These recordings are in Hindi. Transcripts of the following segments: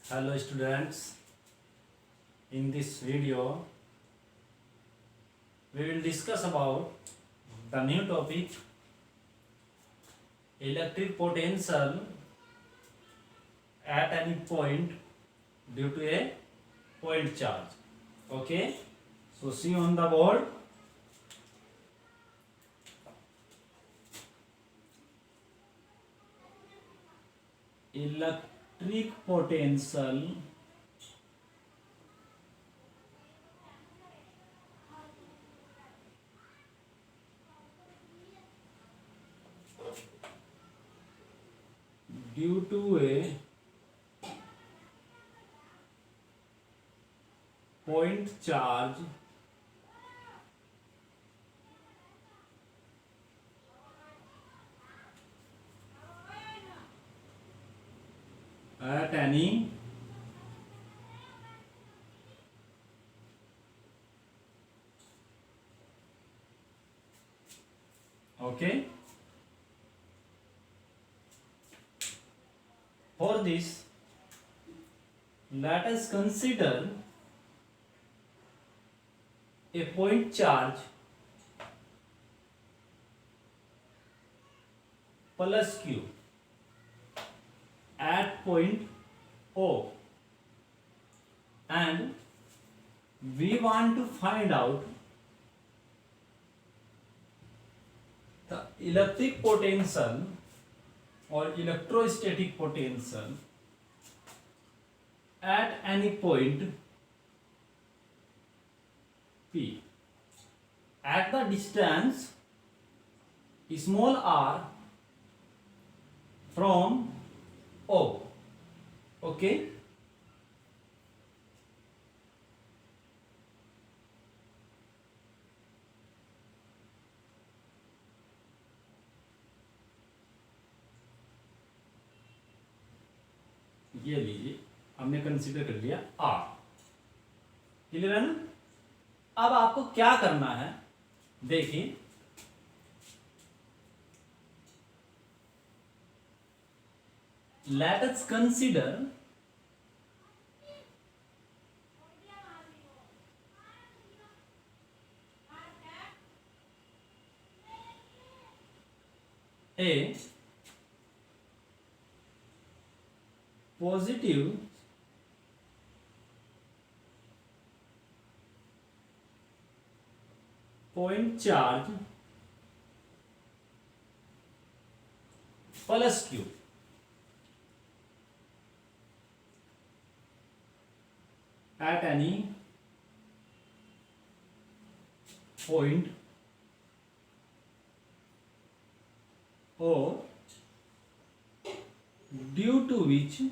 Hello students, in this video we will discuss about the new topic electric potential at any point due to a point charge. Okay, so see on the board electric potential due to a point charge at any okay. For this, let us consider a point charge plus q at point O, and we want to find out the electric potential or electrostatic potential at any point P at the distance small r from O. Okay, ये लीजिए, हमने कंसीडर कर लिया आर। क्लियर है ना? अब आपको क्या करना है, देखिए let us consider a positive point charge plus q at any point O, due to which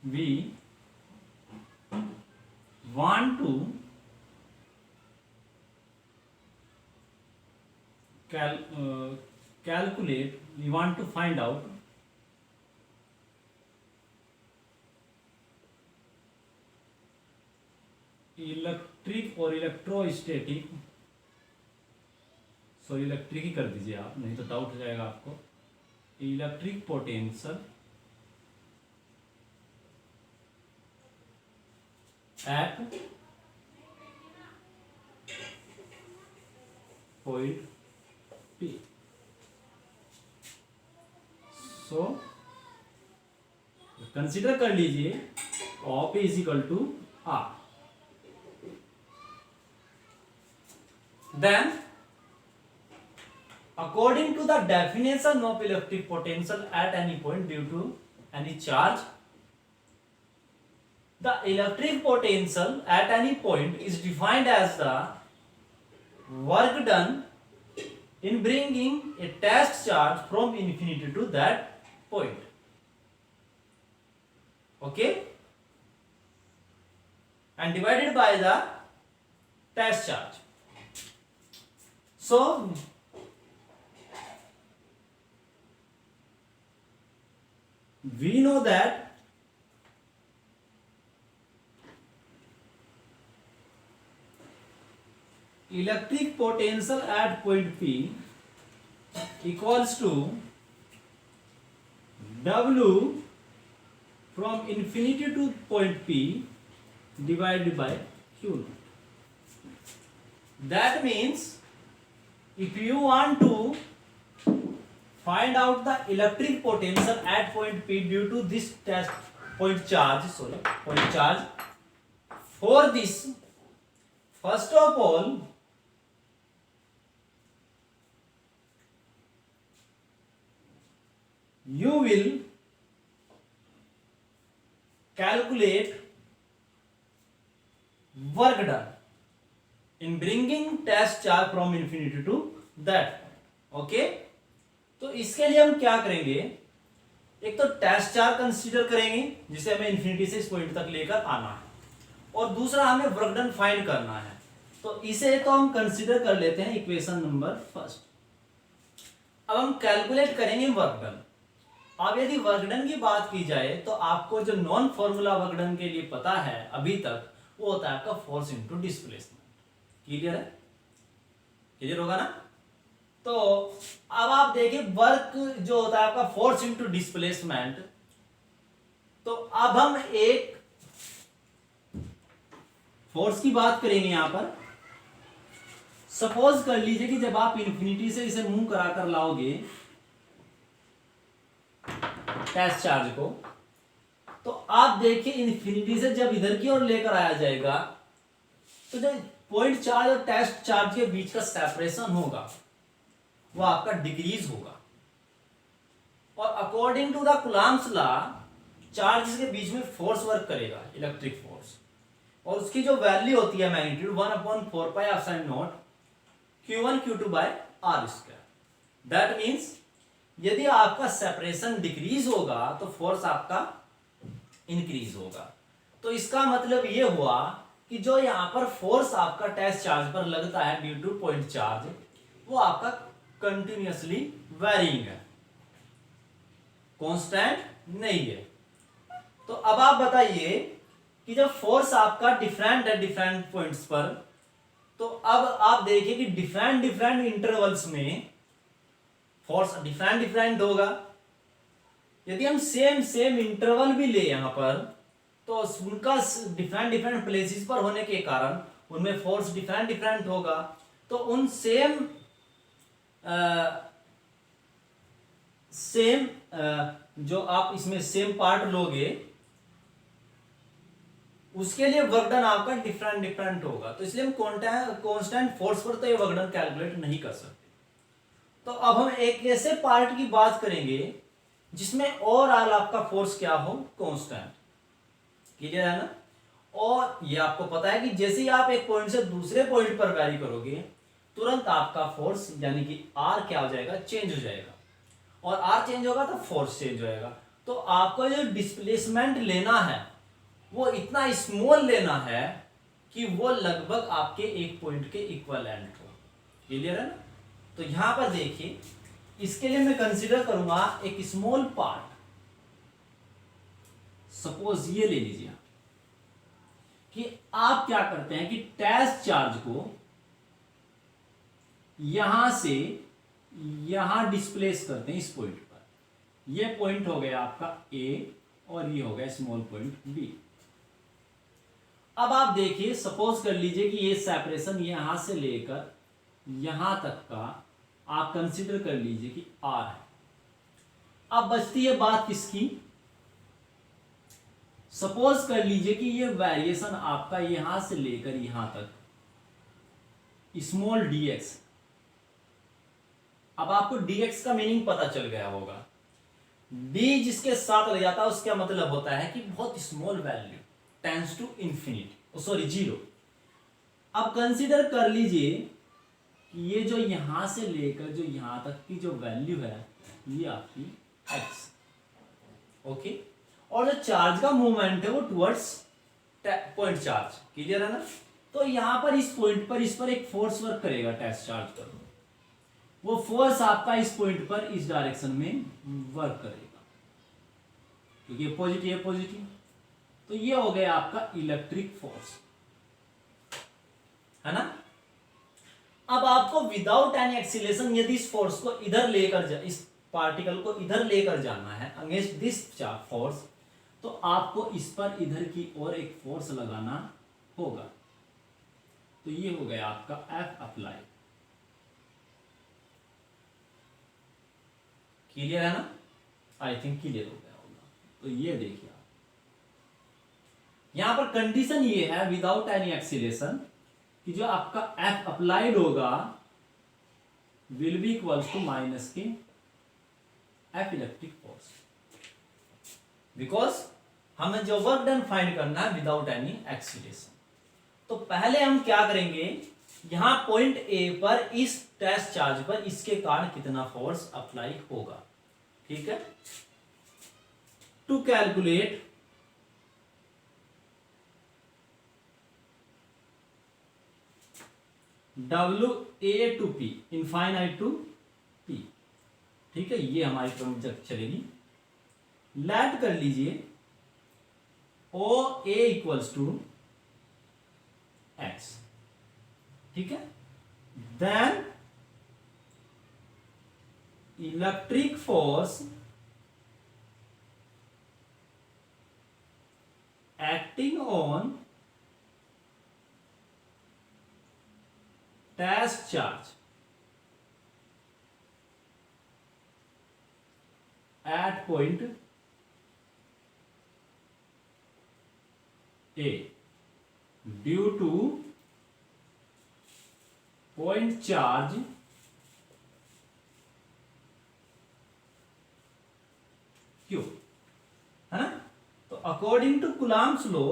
we want to calculate, we want to find out electric और इलेक्ट्रोस्टैटिक, सॉरी इलेक्ट्रिक ही कर दीजिए आप, नहीं तो डाउट हो जाएगा आपको। Electric potential at point P. So consider कर लीजिए of P is equal to R. Then according to the definition of electric potential at any point due to any charge, the electric potential at any point is defined as the work done in bringing a test charge from infinity to that point. Okay, and divided by the test charge. So we know that electric potential at point P equals to W from infinity to point P divided by Q naught. That means if you want to find out the electric potential at point P due to this point charge, for this, first of all you will calculate work done in bringing test charge from infinity to that. Okay, तो इसके लिए हम क्या करेंगे, एक तो टेस्ट चार्ज कंसीडर करेंगे जिसे हमें इन्फिनिटी से इस पॉइंट तक लेकर आना है, और दूसरा हमें वर्क डन फाइंड करना है। तो इसे तो हम कंसीडर कर लेते हैं इक्वेशन नंबर फर्स्ट। अब हम कैलकुलेट करेंगे वर्क डन। अब यदि वर्कडन की बात की जाए तो आपको जो नॉन फॉर्मूला वर्कडन के लिए पता है अभी तक, वो होता है आपका फोर्स इनटू डिस्प्लेसमेंट। क्लियर है? क्लियर होगा ना? तो अब आप देखिए वर्क जो होता है आपका फोर्स इनटू डिस्प्लेसमेंट। तो अब हम एक फोर्स की बात करेंगे यहां पर। सपोज कर लीजिए कि जब आप इन्फिनिटी से इसे मूव कराकर लाओगे टेस्ट चार्ज को, तो आप देखिए इन्फिनिटी से जब इधर की ओर लेकर आया जाएगा तो जो पॉइंट चार्ज और टेस्ट चार्ज के बीच का सेपरेशन होगा वो आपका डिक्रीज होगा, और according to the Coulomb's law charge के बीच में फोर्स वर्क करेगा, इलेक्ट्रिक फोर्स, और उसकी जो वैल्यू होती है magnitude 1/4 pi epsilon naught Q1 Q2 by R square. That means यदि आपका सेपरेशन डिक्रीज होगा तो फोर्स आपका इंक्रीज होगा। तो इसका मतलब ये हुआ कि जो यहां पर फोर्स आपका टेस्ट चार्ज पर लगता है ड्यू टू पॉइंट चार्ज, वो आपका कंटिन्यूअसली वेरिंग है, कांस्टेंट नहीं है। तो अब आप बताइए कि जब फोर्स आपका डिफरेंट है डिफरेंट पॉइंट्स पर, तो अब आप देखिए कि डिफरेंट डिफरेंट इंटरवल्स में फोर्स डिफरेंट होगा। यदि हम सेम इंटरवल भी ले यहां पर, तो उनका डिफरेंट प्लेसेस पर होने के कारण उनमें फोर्स डिफरेंट होगा। तो उन सेम जो आप इसमें सेम पार्ट लोगे उसके लिए वर्क डन आपका डिफरेंट होगा। तो इसलिए हम कांस्टेंट फोर्स पर तो ये वर्क डन कैलकुलेट नहीं कर सकते। तो अब हम एक ऐसे पार्ट की बात करेंगे जिसमें ओवरऑल आपका फोर्स क्या हो, कांस्टेंट। क्लियर है ना? और ये आपको पता है कि जैसे ही आप एक पॉइंट से दूसरे पॉइंट पर वैरी करोगे तुरंत आपका फोर्स यानी कि आर क्या हो जाएगा, चेंज हो जाएगा, और आर चेंज होगा तो फोर्स चेंज होएगा। तो आपको जो डिस्प्लेसमेंट लेना है वो इतना स्मॉल लेना है कि वो लगभग आपके एक पॉइंट के इक्विवेलेंट हो। क्लियर है ना? तो यहां पर देखिए, इसके लिए मैं कंसीडर करूंगा एक स्मॉल पार्ट। सपोज ये ले लीजिए कि आप क्या करते हैं कि टेस्ट चार्ज को यहां से यहां डिस्प्लेस करते हैं इस पॉइंट पर। ये पॉइंट हो गया आपका ए और ये हो गया स्मॉल पॉइंट बी। अब आप देखिए, सपोज कर लीजिए कि ये सेपरेशन यहां से लेकर यहां तक का आप कंसीडर कर लीजिए कि आर है। अब बचती है बात किसकी? सपोज कर लीजिए कि ये वेरिएशन आपका यहां से लेकर यहां तक स्मॉल dx। अब आपको dx का मीनिंग पता चल गया होगा। d जिसके साथ लग जाता है उसका मतलब होता है कि बहुत small value tends to infinity, sorry 0। अब कंसीडर कर लीजिए कि ये जो यहां से लेकर जो यहां तक की जो वैल्यू है ये आपकी x, ओके। और जो चार्ज का मूवमेंट है वो टुवर्ड्स पॉइंट चार्ज। क्लियर है ना? तो यहां पर इस पॉइंट पर इस पर एक फोर्स वर्क करेगा टेस्ट चार्ज पर। वो फोर्स आपका इस पॉइंट पर इस डायरेक्शन में वर्क करेगा क्योंकि ये पॉजिटिव है, पॉजिटिव। तो ये हो गया आपका इलेक्ट्रिक फोर्स, है ना? अब आपको विदाउट एनी एक्सीलरेशन यदि इस फोर्स को इधर लेकर इस पार्टिकल को इधर लेकर जाना है अगेंस्ट दिस फोर्स, तो आपको इस पर इधर की ओर एक फोर्स लगाना होगा। तो ये हो गया आपका एफ अप्लाई। क्लियर है ना? आई थिंक क्लियर हो गया होगा। तो ये देखिए आप, यहां पर कंडीशन ये है विदाउट एनी एक्सीलरेशन कि जो आपका एफ अप्लाइड होगा will be equals to minus के एफ इलेक्ट्रिक फोर्स, बिकॉज हमें जो वर्क डन फाइंड करना है विदाउट एनी एक्सीलरेशन। तो पहले हम क्या करेंगे, यहां पॉइंट ए पर इस टेस्ट चार्ज पर इसके कारण कितना फोर्स अप्लाई होगा। ठीक है, to calculate W A to P infinite to P. ठीक है, ये हमारी क्रम चलेगी। लेट कर लीजिए O A equals to X. ठीक है, then electric force acting on test charge at point A due to point charge Q, है ना? तो according to Coulomb's law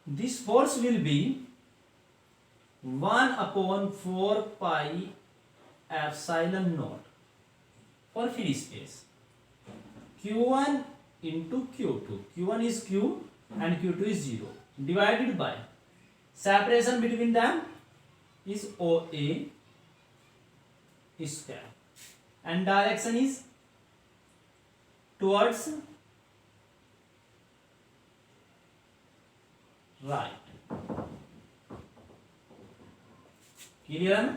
this force will be 1/4 pi epsilon naught for free space Q1 into Q2. Q1 is Q and Q2 is 0 divided by separation between them is OA square and direction is towards right. Clear है ना?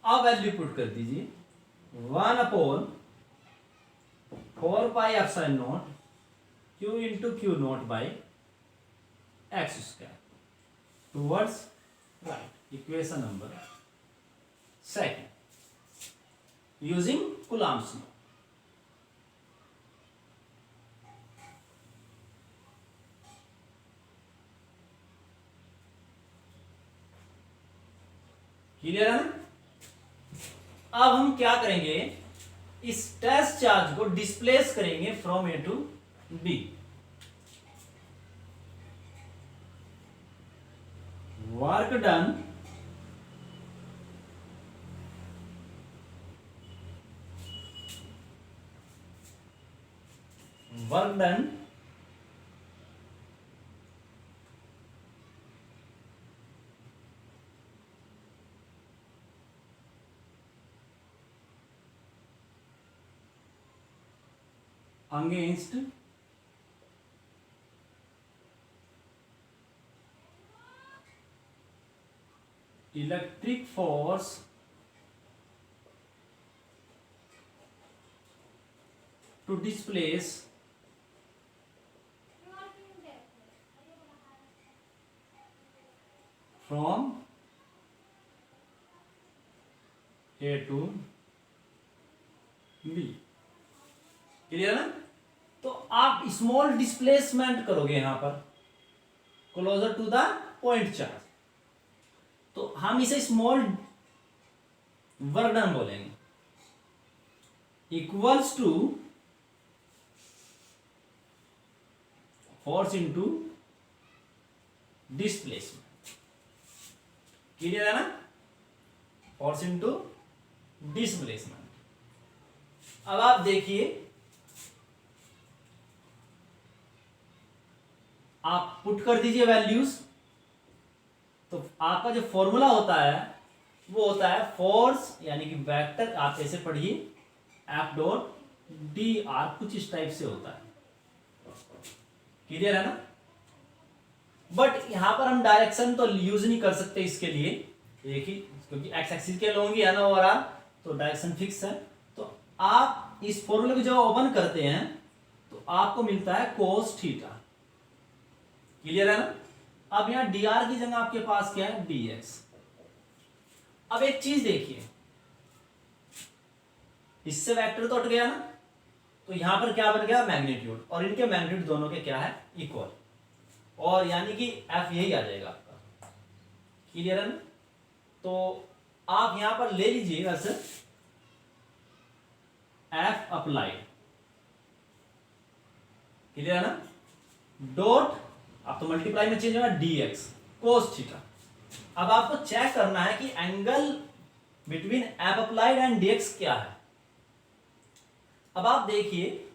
अब वैल्यू पुट कर दीजिए 1/4 pi epsilon naught Q into Q naught by X square towards right. Equation number second using Coulomb's law. Clear है ना? अब हम क्या करेंगे, इस टेस्ट चार्ज को डिस्प्लेस करेंगे from A to B. Work done against electric force to displace from A to B। Clear ना? तो आप स्मॉल डिस्प्लेसमेंट करोगे यहां पर closer to the point charge, तो हम इसे स्मॉल वर्क डन बोलेंगे equals to force into displacement. Clear है ना? Force into displacement. अब आप देखिए, आप पुट कर दीजिए वैल्यूज, तो आपका जो फॉर्मूला होता है वो होता है फोर्स यानी कि वेक्टर, आप ऐसे पढ़िए एफ डॉट डी आर, कुछ इस टाइप से होता है। क्लियर है ना? बट यहां पर हम डायरेक्शन तो यूज नहीं कर सकते इसके लिए, एक ही, क्योंकि एक्स एक्सिस के लोग ही है ना ओवरऑल, तो डायरेक्शन फिक्स है। तो आप इस फॉर्मूले को जब ओपन करते हैं तो आपको मिलता है कोस थीटा। क्लियर है ना? अब यहां dr की जगह आपके पास क्या है, dx। अब एक चीज देखिए, इससे वेक्टर तो हट गया ना, तो यहां पर क्या बन गया, मैग्नीट्यूड, और इनके मैग्नीट्यूड दोनों के क्या है, इक्वल, और यानी कि एफ यही आ जाएगा आपका। क्लियर है ना? तो आप यहां पर ले लीजिए वैसे एफ अप्लाइड। क्लियर है ना? डॉट, अब तो मल्टीप्लाई में चेंज होगा, dx कोस थीटा। अब आपको चेक करना है कि angle between F applied and dx क्या है। अब आप देखिए,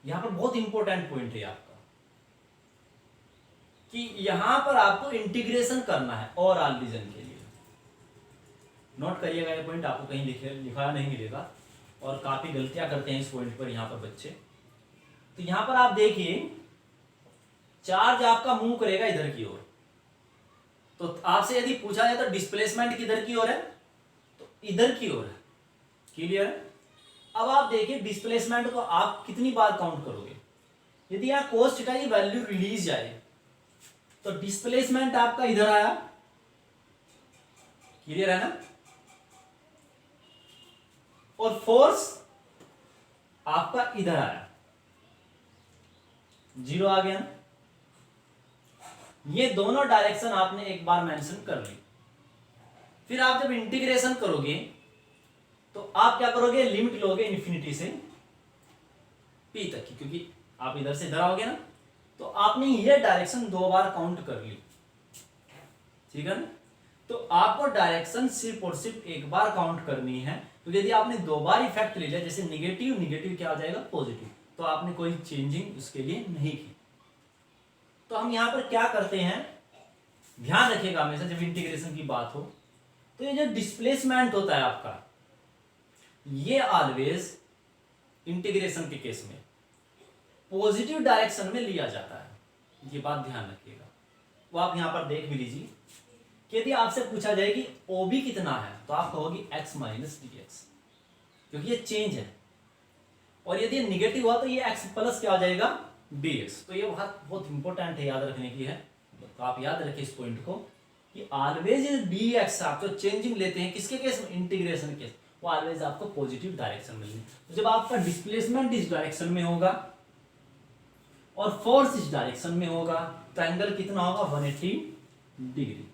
यहां पर बहुत इंपॉर्टेंट पॉइंट है आपका, कि यहां पर आपको इंटीग्रेशन करना है ओवरऑल रीजन के लिए। नोट करिएगा ये पॉइंट, आपको कहीं लिखा नहीं मिलेगा, और काफी गलतियां करते हैं इस पॉइंट पर यहां पर बच्चे। तो यहां पर आप देखिए, चार्ज आपका मूव करेगा इधर की ओर, तो आपसे यदि पूछा जाए तो डिस्प्लेसमेंट किधर की ओर है, तो इधर की ओर है। क्लियर है? अब आप देखिए डिस्प्लेसमेंट को आप कितनी बार काउंट करोगे। यदि यहां कोस थीटा की वैल्यू रिलीज जाए तो डिस्प्लेसमेंट आपका इधर आया। क्लियर है ना? और फोर्स आपका इधर आया, जीरो आ गया ना? ये दोनों डायरेक्शन आपने एक बार मेंशन कर ली। फिर आप जब इंटीग्रेशन करोगे तो आप क्या करोगे, लिमिट लोगे इन्फिनिटी से पी तक की, क्योंकि आप इधर से इधर आओगे ना, तो आपने ये डायरेक्शन दो बार काउंट कर ली। ठीक है ना? तो आपको डायरेक्शन सिर्फ और सिर्फ एक बार काउंट करनी है। तो यदि आपने दो बार इफेक्ट ले लिया, जैसे निगेटिव निगेटिव क्या हो जाएगा, पॉजिटिव, तो आपने कोई चेंजिंग उसके लिए नहीं की। तो हम यहां पर क्या करते हैं, ध्यान रखिएगा हमेशा जब इंटीग्रेशन की बात हो, तो ये जो डिस्प्लेसमेंट होता है आपका, ये ऑलवेज इंटीग्रेशन के केस में पॉजिटिव डायरेक्शन में लिया जाता है। ये बात ध्यान रखिएगा। वो आप यहां पर देख भी लीजिए कि यदि आपसे पूछा जाए कि OB कितना है, तो आप कहोगे x माइनस dx, क्योंकि ये चेंज है। और यदि निगेटिव हुआ तो ये x प्लस क्या हो जाएगा, dx। तो ये बहुत इंपॉर्टेंट है, याद रखने की है। तो आप याद रखिए इस पॉइंट को, कि ऑलवेज dx आप जो चेंजिंग लेते हैं किसके केस में, इंटीग्रेशन केस, वो ऑलवेज आपको पॉजिटिव डायरेक्शन में लेंगे। तो जब आपका डिस्प्लेसमेंट इस डायरेक्शन में होगा और फोर्स इस डायरेक्शन में होगा, तो एंगल कितना होगा, 180 डिग्री।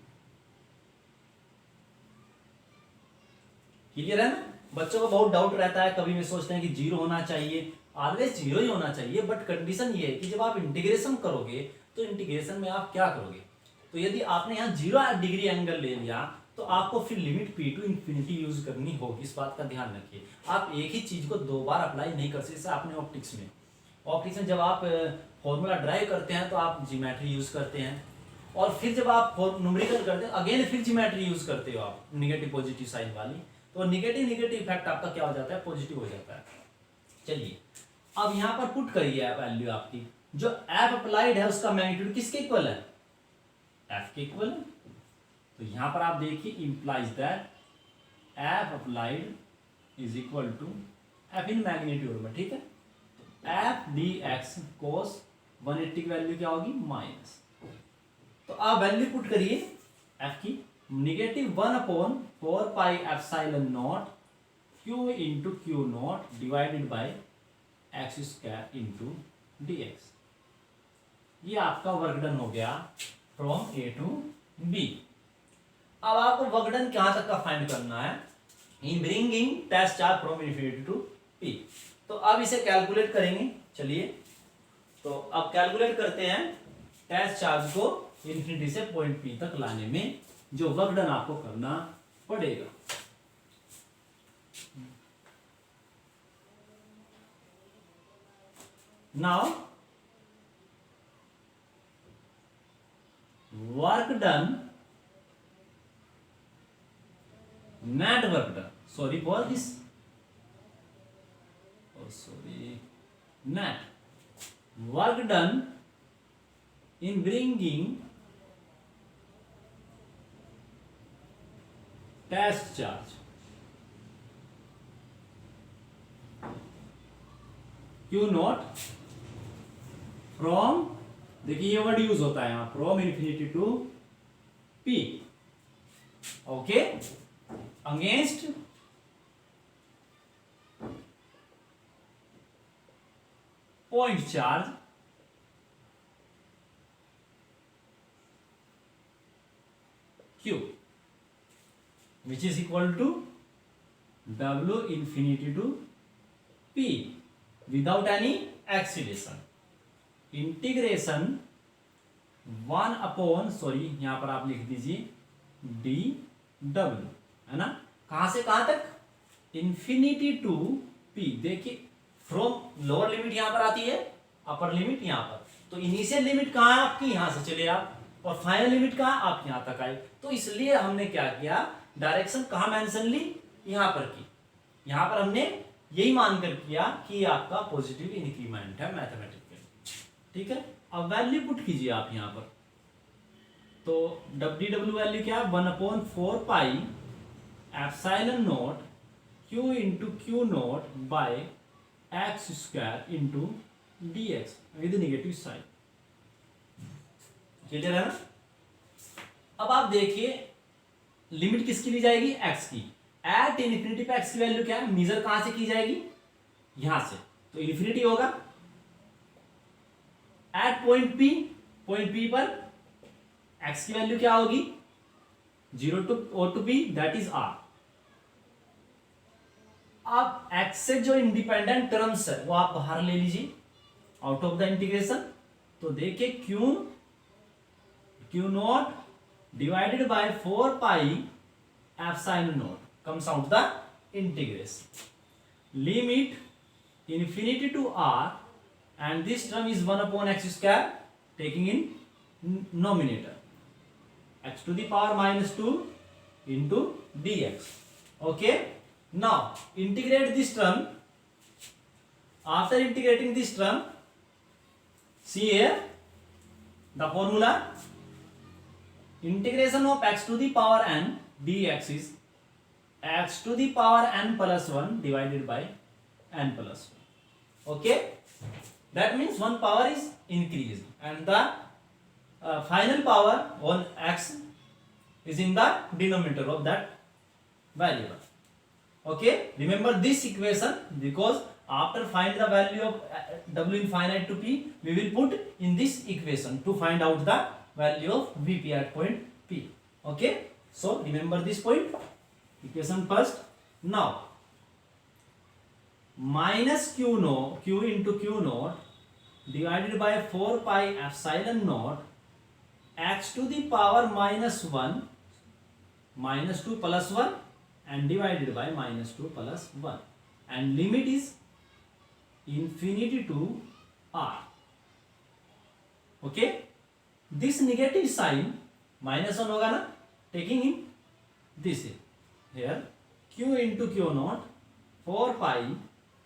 क्लियर है ना? बच्चों को बहुत डाउट रहता है, कभी भी सोचते हैं कि जीरो होना चाहिए, ऑलवेज जीरो ही होना चाहिए, बट कंडीशन ये है कि जब आप इंटीग्रेशन करोगे तो इंटीग्रेशन में आप क्या करोगे, तो यदि आपने यहाँ 0 डिग्री एंगल ले लिया तो आपको फिर limit P to infinity use करनी होगी। इस बात का ध्यान रखिए, आप एक ही चीज को दो बार अप्लाई नहीं कर सकते। जैसे आपने ऑप्टिक्स में जब आप फॉर्मूला ड्राइव करते हैं तो आप ज्योमेट्री यूज करते हैं, और फिर जब आप न्यूमेरिकल करते हैं अगेन फिर ज्योमेट्री यूज करते हो आप, निगेटिव पॉजिटिव साइन वाली, तो निगेटिव निगेटिव इफेक्ट आपका क्या हो जाता है, पॉजिटिव हो जाता है। चलिए अब यहां पर पुट करिए वैल्यू आपकी, जो एफ अप्लाइड है उसका मैग्नीट्यूड किसके इक्वल है, एफ के इक्वल है। तो यहां पर आप देखिए implies that F applied is equal to F in magnitude में, ठीक है। तो एफ डी एक्स कोस 180 की वैल्यू क्या होगी, माइनस, तो आप वैल्यू पुट करिए एफ की, -1/4πε0 q into Q not divided by X square into dx। ये आपका वर्क डन हो गया फ्रॉम ए टू बी। अब आपको वर्क डन कहां तक का फाइंड करना है, in bringing test charge from infinity to P. तो अब इसे कैलकुलेट करेंगे। चलिए तो अब कैलकुलेट करते हैं टेस्ट चार्ज को इन्फिनिटी से पॉइंट पी तक लाने में जो वर्क डन आपको करना पड़ेगा। Now work done, net work done, sorry for this, net work done in bringing test charge Q naught from, देखिए ये वर्ड यूज होता है यहां, from infinity to P, okay, against point charge Q, which is equal to W infinity to P without any acceleration. Integration 1 upon, sorry यहां पर आप लिख दीजिए डी डब्ल्यू, है ना, कहां से कहां तक, इंफिनिटी टू पी। देखिए फ्रॉम लोअर लिमिट यहां पर आती है, अपर लिमिट यहां पर, तो इनिशियल लिमिट कहां है आपकी, यहां से चले आप, और फाइनल लिमिट कहां, आप यहां तक आए। तो इसलिए हमने क्या किया, डायरेक्शन कहां मेंशन ली, यहां पर की, यहां पर हमने यही मानकर किया कि आपका पॉजिटिव इंक्रीमेंट है मैथमेटिकल, ठीक है। अब वैल्यू पुट कीजिए आप यहां पर, तो डब्ल्यू वैल्यू क्या है, 1/4 pi epsilon naught Q into Q naught by X square into D X with negative sign, clear है ना। अब आप देखिए लिमिट किसकी ली जाएगी, एक्स की, एट इन्फिनिटी पे एक्स की वैल्यू क्या है, मेजर कहां से की जाएगी, यहां से, तो इन्फिनिटी होगा। एट पॉइंट पी पर एक्स की वैल्यू क्या होगी, 0 to P, that is R. अब एक्स से जो इंडिपेंडेंट टर्म्स है वो आप बाहर ले लीजिए आउट ऑफ द इंटीग्रेशन, तो देखिए Q not divided by 4 pi epsilon not comes out the integration, limit infinity to r, and this term is 1 upon x square, taking in numerator x to the power minus 2 into dx, okay. Now integrate this term. After integrating this term, see here the formula, integration of x to the power n dx is x to the power n plus 1 divided by n plus 1, okay. That means one power is increased and the final power on x is in the denominator of that variable, okay. Remember this equation, because after find the value of w infinite to p, we will put in this equation to find out the value of vp at point p, okay. So remember this point, equation first. Now minus q into q naught divided by 4 pi epsilon naught x to the power minus 1 minus 2 plus 1 and divided by minus 2 plus 1, and limit is infinity to r, okay. This negative sign minus 1 होगा ना, taking in this here q into q naught 4 pi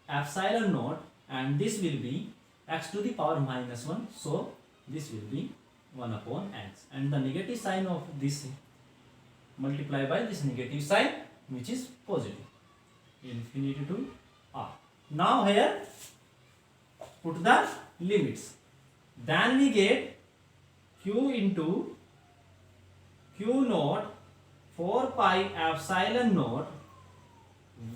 epsilon naught, and this will be x to the power minus 1, so this will be 1 upon x, and the negative sign of this multiply by this negative sign which is positive, infinity to r. Now here put the limits, then we get q into q naught 4 pi epsilon naught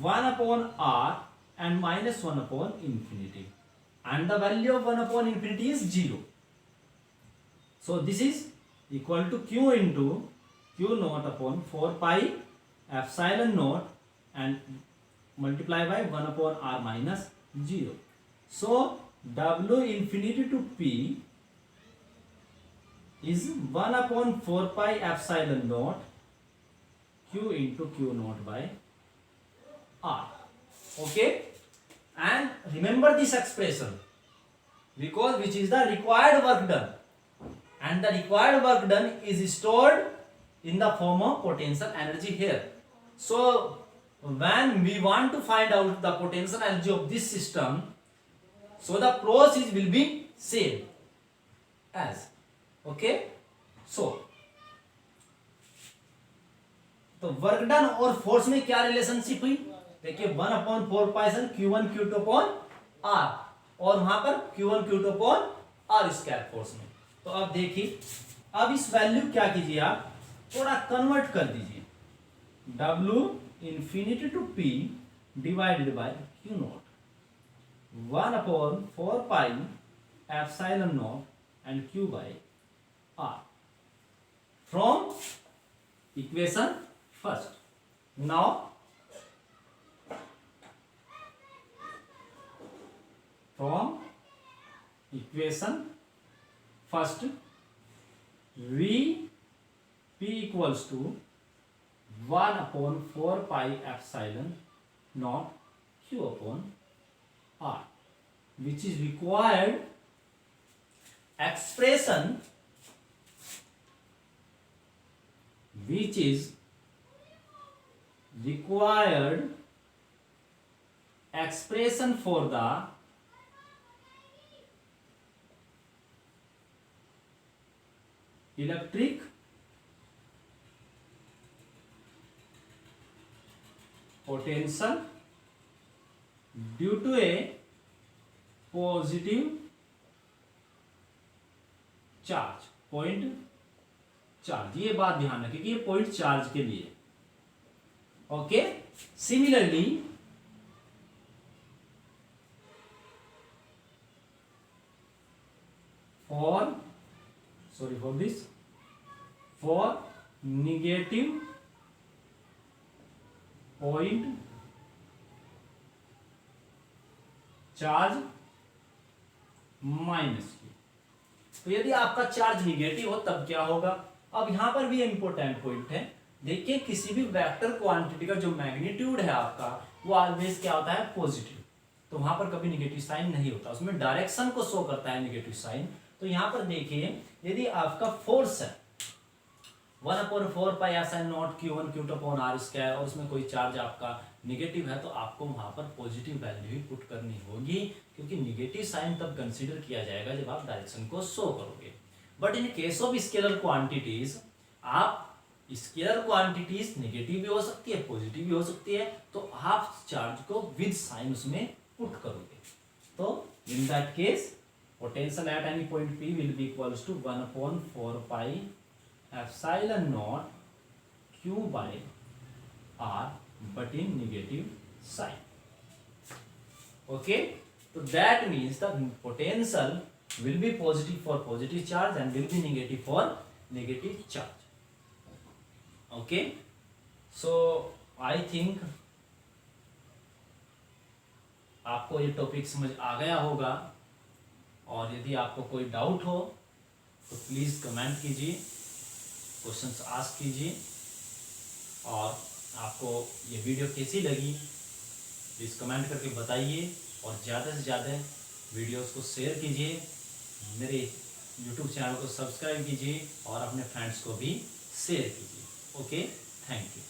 1 upon r and minus 1 upon infinity, and the value of 1 upon infinity is 0. So this is equal to q into q naught upon 4 pi epsilon naught and multiply by 1 upon r minus 0. So w infinity to p is 1 upon 4 pi epsilon naught q into q naught by r, okay. And remember this expression, because which is the required work done, and the required work done is stored in the form of potential energy here. So when we want to find out the potential energy of this system, so the process will be same as, okay. So work done और फोर्स में क्या रिलेशनशिप हुई, देखिए 1/4 Q1 Q2/R, और वहां पर Q1 Q2/R स्क्वायर फोर्स में। तो अब देखिए, अब इस वैल्यू क्या कीजिए आप, थोड़ा कन्वर्ट कर दीजिए, W infinity to P divided by Q naught 1/4πε0 and Q/R from equation first. Now from equation first, V P equals to 1/4πε0 Q/R, which is required expression, which is required expression for the electric potential due to a positive charge, point charge, ये बात ध्यान रखिए कि ये पॉइंट चार्ज के लिए। Okay, similarly for negative point charge minus, तो यदि आपका चार्ज निगेटिव हो तब क्या होगा। अब यहां पर भी इंपॉर्टेंट पॉइंट है, देखिए किसी भी वेक्टर क्वांटिटी का जो मैग्नीट्यूड है आपका वो ऑलवेज क्या होता है, पॉजिटिव, तो वहां पर कभी निगेटिव साइन नहीं होता, उसमें डायरेक्शन को शो करता है निगेटिव साइन। तो यहां पर देखिए यदि आपका फोर्स है 1/4πε0 Q1 Q2/R स्क्वायर और उसमें कोई चार्ज आपका निगेटिव है, तो आपको वहां पर पॉजिटिव वैल्यू ही पुट करनी होगी, क्योंकि निगेटिव साइन तब कंसीडर किया जाएगा जब आप डायरेक्शन को शो करोगे। But in case of scalar quantities, आप स्केलर क्वांटिटीज निगेटिव भी हो सकती है, पॉजिटिव भी हो सकती है, तो आप चार्ज को विद साइन उसमें पुट करोगे। तो in that case potential at any point P will be equals to 1/4πε0 Q/R but in negative sign. Okay, so that means the potential will be positive for positive charge and will be negative for negative charge. Okay, so I think आपको ये टॉपिक समझ आ गया होगा, और यदि आपको कोई डाउट हो तो प्लीज कमेंट कीजिए, क्वेश्चंस आस्क कीजिए, और आपको ये वीडियो कैसी लगी प्लीज़ कमेंट करके बताइए, और ज़्यादा से ज़्यादा वीडियोस को शेयर कीजिए, मेरे यूट्यूब चैनल को सब्सक्राइब कीजिए और अपने फ्रेंड्स को भी शेयर कीजिए। Okay, thank you.